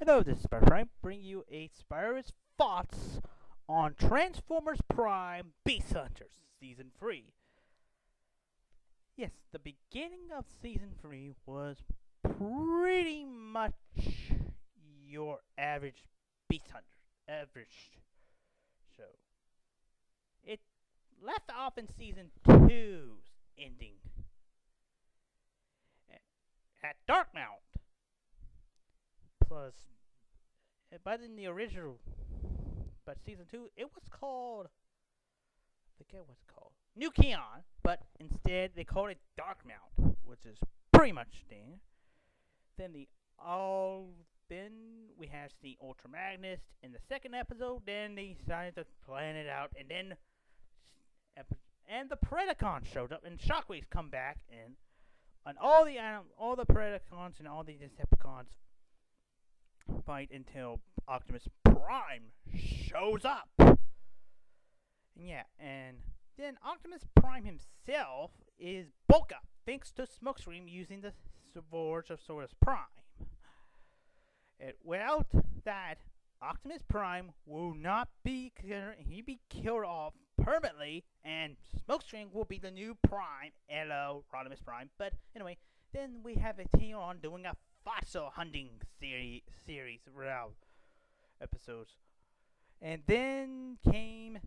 Hello, this is Spider Prime, bringing you a Spiderus thoughts on Transformers Prime Beast Hunters Season 3. Yes, the beginning of Season 3 was pretty much your average Beast Hunter, average show. It left off in Season 2's ending at Dark Mount. Plus, but in the original, but Season 2, it was called, I forget what it's called, New Keon, but instead they called it Dark Mount, which is pretty much thing. Then then we have the Ultra Magnus in the second episode. Then they decided to plan it out, and then the Predacons showed up, and Shockwaves come back, and all the Predacons and all the Decepticons fight until Optimus Prime shows up. And then Optimus Prime himself is bulk up thanks to Smokescreen using the Swords of Saurus Prime. Without that, Optimus Prime will not be killed off permanently, and Smokescreen will be the new Prime. Hello, Rodimus Prime. But anyway, then we have a team on doing a fossil hunting series throughout episodes. And then came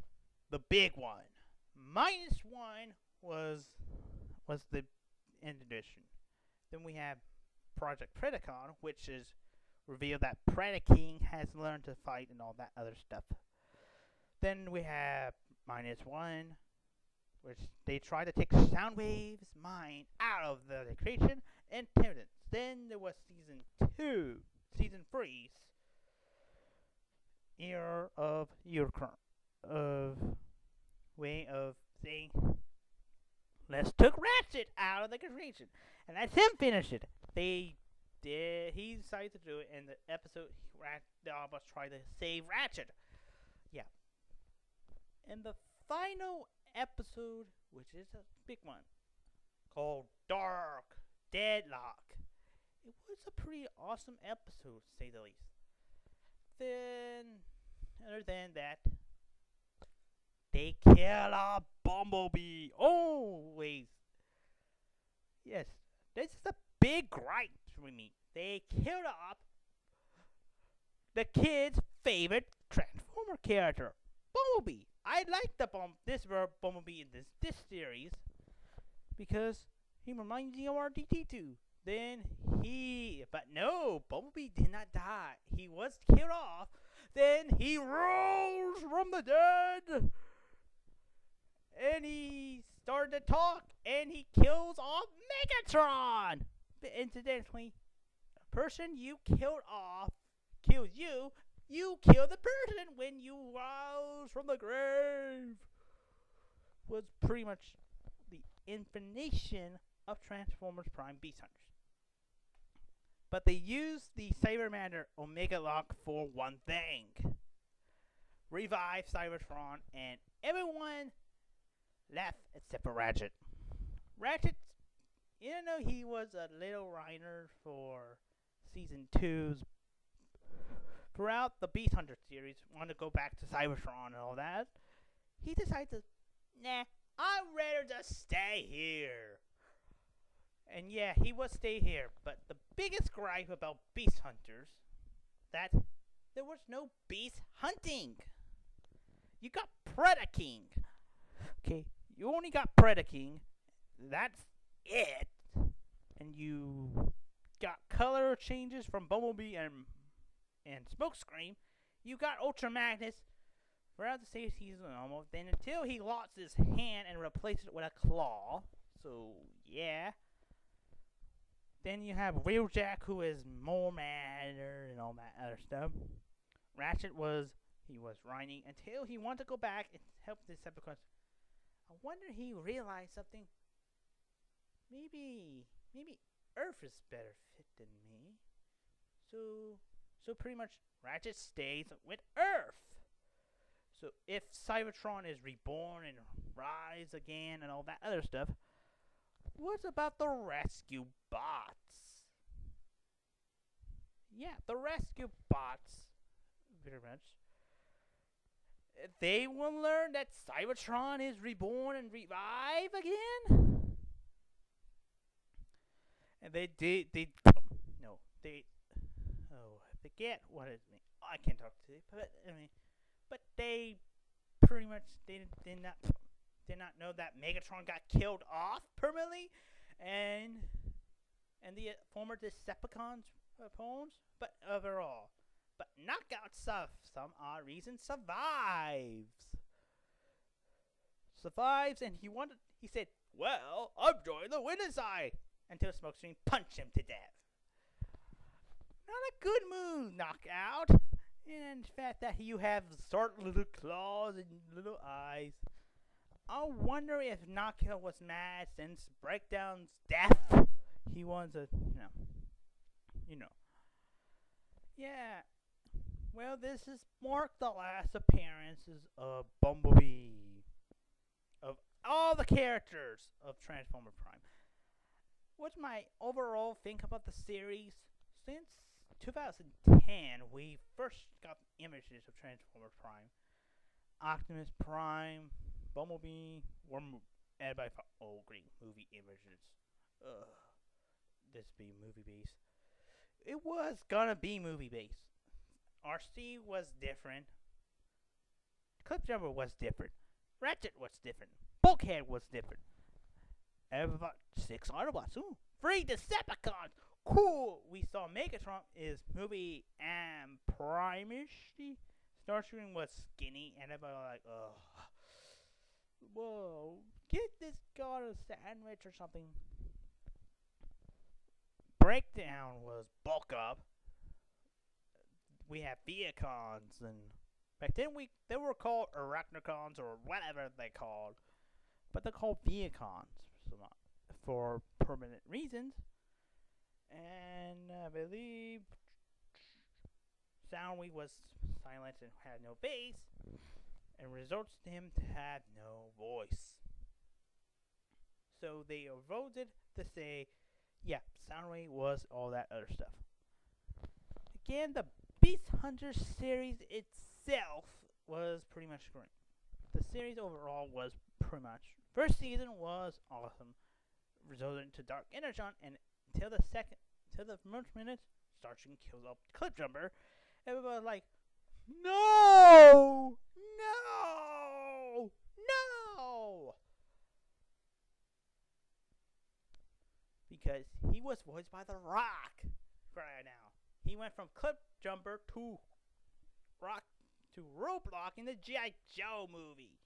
the big one. -1 was the end edition. Then we have Project Predacon, which is revealed that Predaking has learned to fight and all that other stuff. Then we have -1, which they try to take Soundwave's mind out of the creation and Tyrants. Then there was Season 3's Era of Unicron, way of saying, let's took Ratchet out of the creation, and that's him finish it. He decided to do it in the episode. They almost tried to save Ratchet. Yeah. And the final episode, which is a big one, called Dark Deadlock. It was a pretty awesome episode, to say the least. Then, other than that, they kill a Bumblebee. Always. Yes, this is a big gripe for me. They killed off the kid's favorite Transformer character, Bumblebee. I like this Bumblebee in this series because he reminds me of RDT2. But no, Bumblebee did not die. He was killed off. Then he rose from the dead. And he started to talk. And he kills off Megatron. But incidentally, the person you killed off kills you. You kill the person when you rise from the grave. Was pretty much the infination of Transformers Prime Beast Hunters. But they used the Cybermatter Omega Lock for one thing. Revive Cybertron, and everyone left except for Ratchet. Ratchet, even though he was a little Reiner for Season 2's, throughout the Beast Hunter series, wanted to go back to Cybertron and all that, he decided to, nah, I'd rather just stay here. And yeah, he would stay here, but the biggest gripe about Beast Hunters, that there was no beast hunting. You got Predaking. Okay, you only got Predaking. That's it. And you got color changes from Bumblebee and Smokescreen. You got Ultra Magnus throughout the same season almost. Then until he lost his hand and replaced it with a claw. So yeah. Then you have Wheeljack, who is more matter and all that other stuff. Ratchet he was whining until he wanted to go back and help the Decepticons. I wonder he realized something. Maybe Earth is better fit than me. So pretty much Ratchet stays with Earth. So if Cybertron is reborn and rise again and all that other stuff, what about the rescue bots? yeah, the rescue bots, very much. They will learn that Cybertron is reborn and revive again. And they no, they, oh, I forget what it means. I can't talk to it, but I mean, but they pretty much did not know that Megatron got killed off permanently, and the former Decepticons poems, but overall, but Knockout stuff, some odd reason survives, and he said, "Well, I'm joining the winner's side," until Smokescreen punched him to death. Not a good move, Knockout. And the fact that you have short little claws and little eyes. I wonder if Knockout was mad since Breakdown's death. He wants a, Yeah. Well, this is marked the last appearances of Bumblebee. Of all the characters of Transformer Prime. What's my overall think about the series? Since 2010, we first got images of Transformer Prime. Optimus Prime, Bumblebee, were everybody thought, oh, great movie images. Ugh. This be movie based. It was gonna be movie based. RC was different. Clipjumper was different. Ratchet was different. Bulkhead was different. Everybody, 6 Autobots. Ooh, 3 Decepticons. Cool. We saw Megatron is movie and Prime-ish. Starscream was skinny, and everybody was like, ugh. Whoa, get this guy a sandwich or something. Breakdown was bulk up. We have Viacons, and back then they were called Arachnicons or whatever they called, but they're called Viacons for permanent reasons. And I believe Soundwave was silent and had no bass, and results to him to have no voice. So they voted to say, yeah, Soundwave was all that other stuff. Again, the Beast Hunter series itself was pretty much great. The series overall was pretty much, first season was awesome, resulted into Dark Energon, and until the first minute, Starscream kills up Clipjumper. Everybody was like, no! Because he was voiced by The Rock right now. He went from Clipjumper to Rock to Roadblock in the G.I. Joe movie.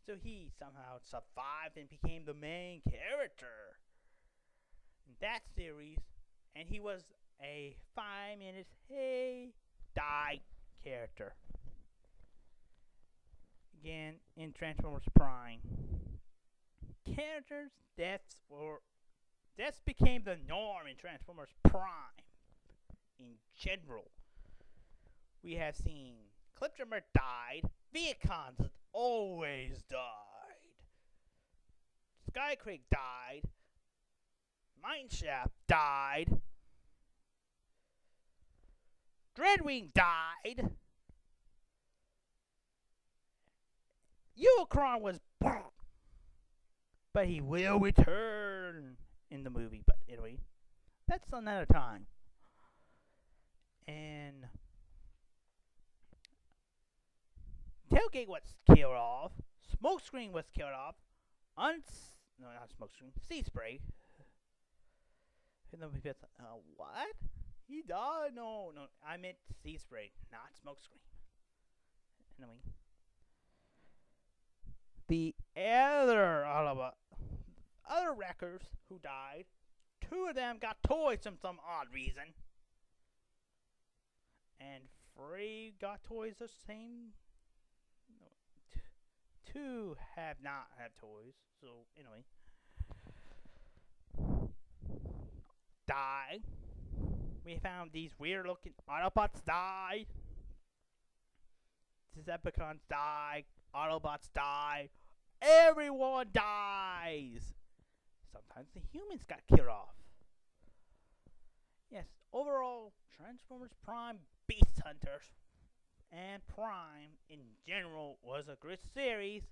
So he somehow survived and became the main character in that series, and he was a 5 minutes die character. Again, in Transformers Prime, characters' deaths became the norm in Transformers Prime. In general, we have seen Clipjumper died, Viacons always died, Skyquake died, Mineshaft died, Dreadwing died, Unicron was but he will return in the movie. But anyway, that's another time. And Tailgate was killed off. Smokescreen was killed off. No, not Smokescreen. Sea Spray. And then what? He died? No. I meant Sea Spray, not Smokescreen. Anyway. The other wreckers who died, 2 of them got toys for some odd reason. And 3 got toys the same. No, 2 have not had toys. So, anyway. Die. We found these weird looking Autobots died. Decepticons die. Autobots die. Everyone dies. Sometimes the humans got killed off. Yes, overall, Transformers Prime Beast Hunters and Prime in general was a good series,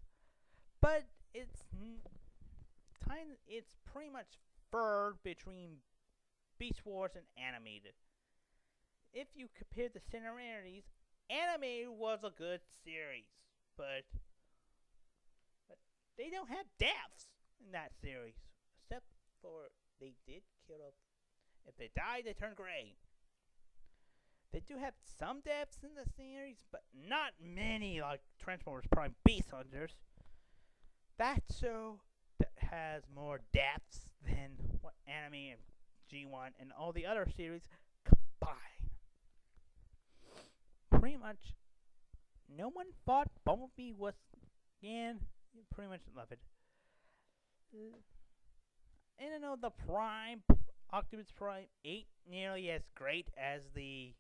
but it's pretty much furred between Beast Wars and animated. If you compare the similarities, animated was a good series, but they don't have deaths in that series, except for they did kill off. If they die, they turn gray. They do have some deaths in the series, but not many like Transformers Prime Beast Hunters. That show that has more deaths than what anime and G1 and all the other series combined. Pretty much, no one thought Bumblebee was again. Pretty much love it. I don't know, the Prime Optimus Prime ain't nearly as great as the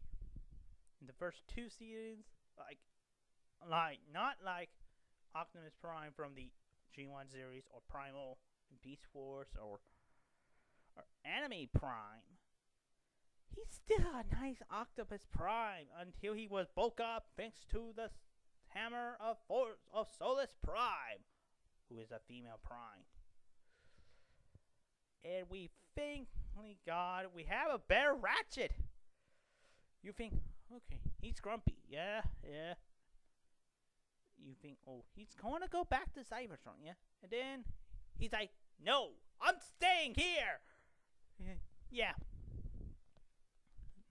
first two seasons. Like not like Optimus Prime from the G1 series or Primal and Beast Wars or Anime Prime. He's still a nice Octopus Prime until he was bulked up thanks to the hammer of force of Solus Prime, who is a female Prime. And we think, holy God, we have a better Ratchet. You think, okay, he's grumpy, yeah. You think, oh, he's going to go back to Cybertron, yeah? And then he's like, no, I'm staying here. Yeah.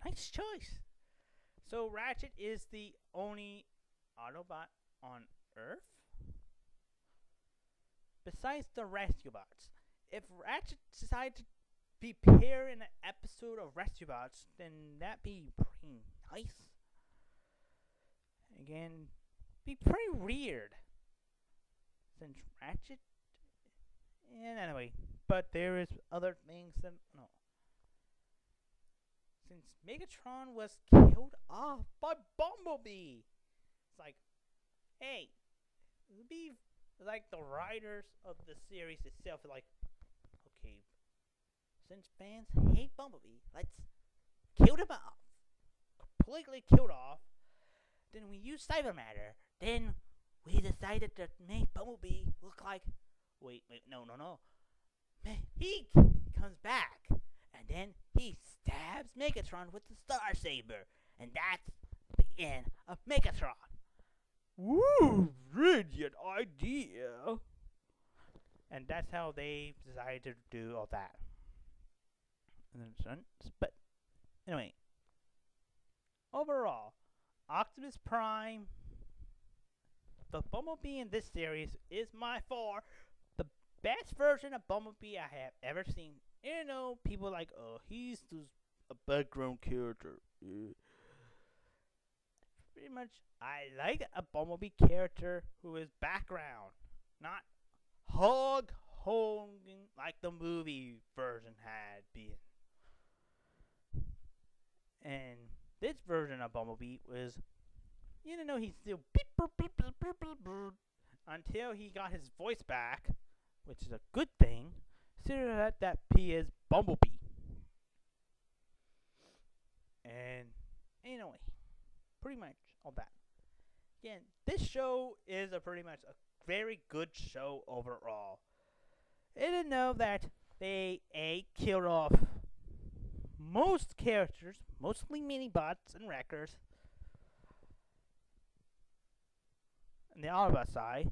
Nice choice. So Ratchet is the only Autobot on Earth? Besides the Rescue Bots. If Ratchet decided to appear in an episode of Rescue Bots, then that'd be pretty nice. Again, be pretty weird. Since Ratchet... And anyway, but there is other things that... No. Since Megatron was killed off by Bumblebee. It's like, hey, it would be like the writers of the series itself are like, okay, since fans hate Bumblebee, let's kill him off. Completely killed off. Then we use cyber matter. Then we decided to make Bumblebee look like, wait, no. He comes back. And then he stabs Megatron with the Star Saber. And that's the end of Megatron. Woo! Brilliant idea! And that's how they decided to do all that. But anyway, overall, Optimus Prime, the Bumblebee in this series is by far the best version of Bumblebee I have ever seen. You know, people like, oh, he's just a background character. Yeah. Pretty much, I like a Bumblebee character who is background, not hog holding like the movie version had been. And this version of Bumblebee was, you know, he's still beep, beep, beep, beep, beep, beep, beep, until he got his voice back, which is a good thing. Consider that he is Bumblebee. And anyway, pretty much all that. Again, this show is pretty much a very good show overall. I didn't know that they killed off most characters, mostly mini-bots and wreckers. On the Autobot side.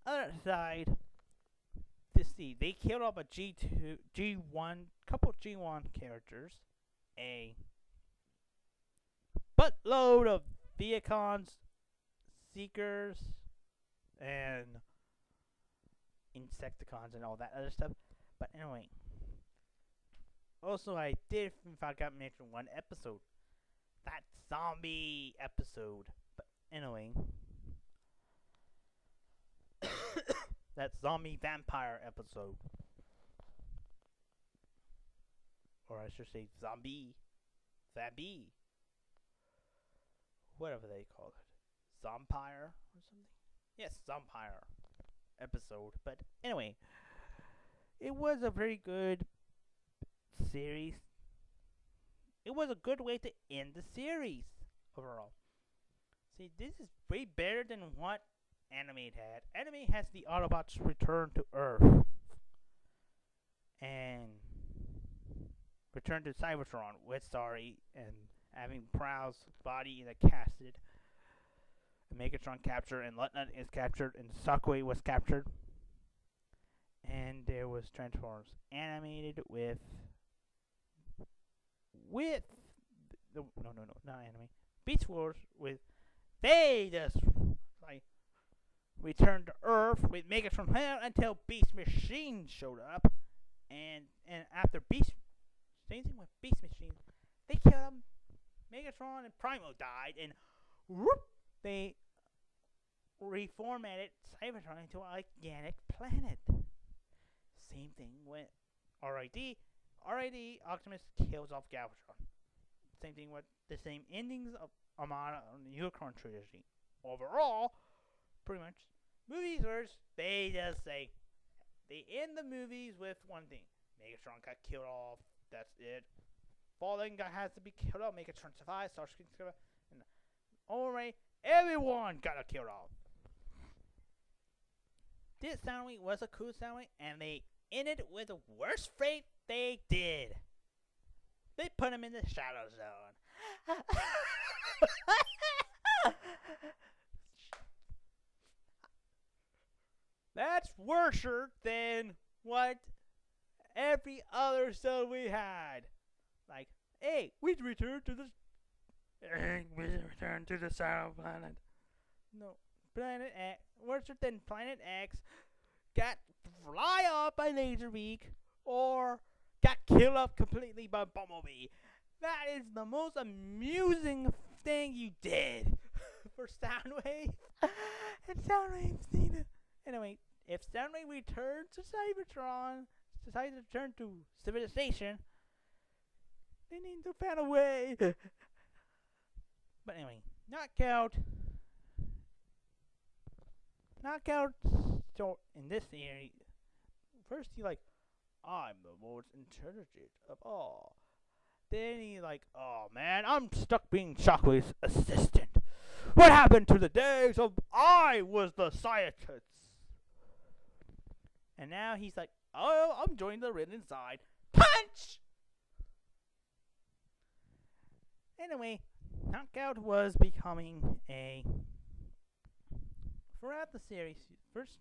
Other side, let's see, they killed off a couple G1 characters, a buttload of Viacons, Seekers, and Insecticons and all that other stuff. But anyway, also I did forgot to mention one episode, that zombie episode. But anyway, that zombie vampire episode, or I should say zombie, whatever they call it, Zompire or something. Yes, Zompire episode. But anyway, it was a very good series. it was a good way to end the series overall. See, this is way better than what Anime had. Anime has the Autobots return to Earth and return to Cybertron with Starry and having Prowl's body in a casket. Megatron captured and Lieutenant is captured and Shockwave was captured. And there was Transformers animated with no, not anime. Beast Wars with they just like returned to Earth with Megatron hell until Beast Machine showed up, and after Beast, same thing with Beast Machine, they killed him. Megatron and Primo died, and whoop, they reformatted Cybertron into an organic planet. Same thing with R.I.D. R.I.D. Optimus kills off Galvatron. Same thing with the same endings of Armada on the Unicron trilogy. Overall, pretty much, movies verse, they just say, they end the movies with one thing. Megatron got killed off, that's it. Fallen guy has to be killed off, Megatron survives, Starscream survives, and alright, everyone got killed off. This soundwave was a cool soundwave, and they ended with the worst fate they did. They put him in the shadow zone. That's worse than what every other zone we had. Like, hey, we returned to the South Planet. No, Planet X, worse than Planet X got fly off by Laserbeak or got killed off completely by Bumblebee. That is the most amusing thing you did for Soundwave. And Soundwave's need anyway, if Soundwave returns to Cybertron, decides to return to civilization, they need to find a way. But anyway, Knockout. So in this series, first he like, I'm the most intelligent of all. Then he like, oh man, I'm stuck being Shockwave's assistant. What happened to the days of I was the scientist? And now he's like, oh, I'm joining the written side. Punch! Anyway, Knockout was becoming a... Throughout the series, first,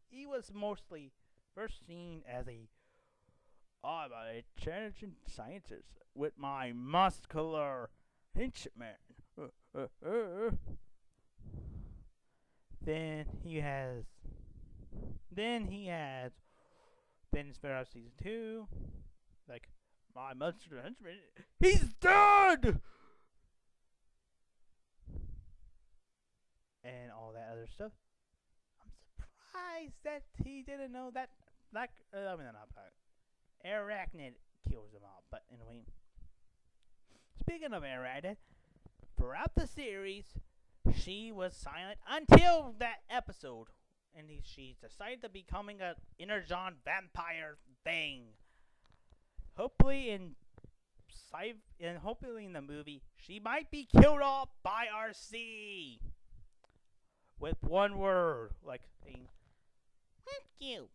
he was mostly first seen as I'm an intelligent scientist with my muscular henchman. Then Spiderus season 2, like, my muscular henchman, he's dead! And all that other stuff. I'm surprised that he didn't know that Arachnid kills him off. But anyway, speaking of Arachnid, throughout the series, she was silent until that episode, and she decided to becoming a Energon vampire thing. Hopefully in the movie, she might be killed off by RC with one word, like saying "thank you"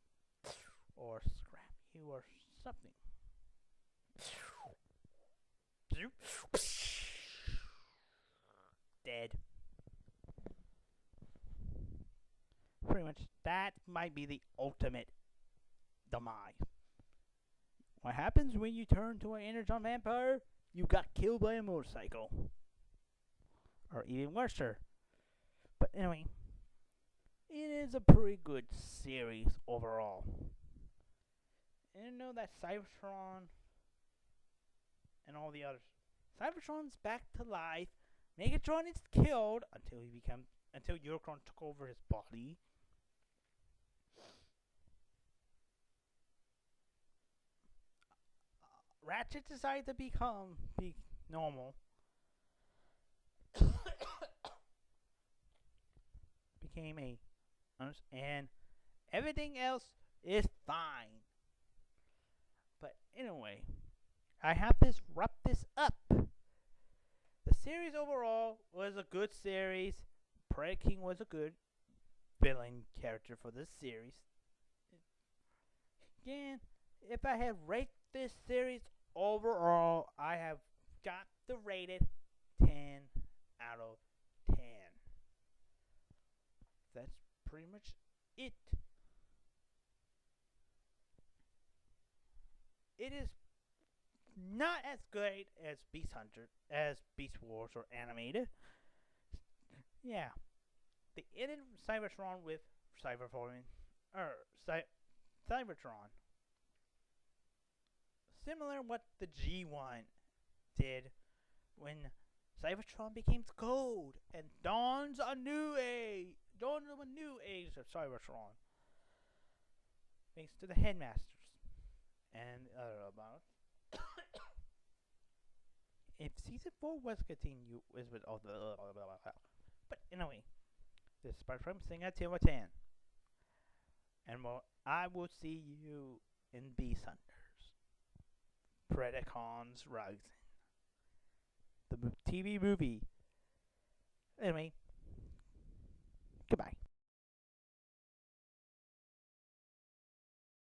or "scrap you" or something. Dead. Pretty much, that might be the ultimate demise. What happens when you turn to an Energon vampire? You got killed by a motorcycle. Or even worse. But anyway, it is a pretty good series overall. And I know that Cybertron and all the others. Cybertron's back to life. Megatron is killed until Unicron took over his body. Ratchet decided to be normal. Became and everything else is fine. But anyway, I have to wrap this up. The series overall was a good series. Predator King was a good villain character for this series. Again, if I have rated this series overall, I have got the rated 10 out of 10. That's pretty much it. It is not as good as Beast Wars or animated. Yeah, they ended Cybertron with Cybertron, Cybertron. Similar to what the G1 did when Cybertron became cold and dawns a new age of Cybertron. Thanks to the headmasters and other about. If season 4 was continued with all the but anyway, this is Spider saying at 10 out of 10. And well, I will see you in Beast Hunters. Predacons Rising. The TV movie. Anyway, goodbye.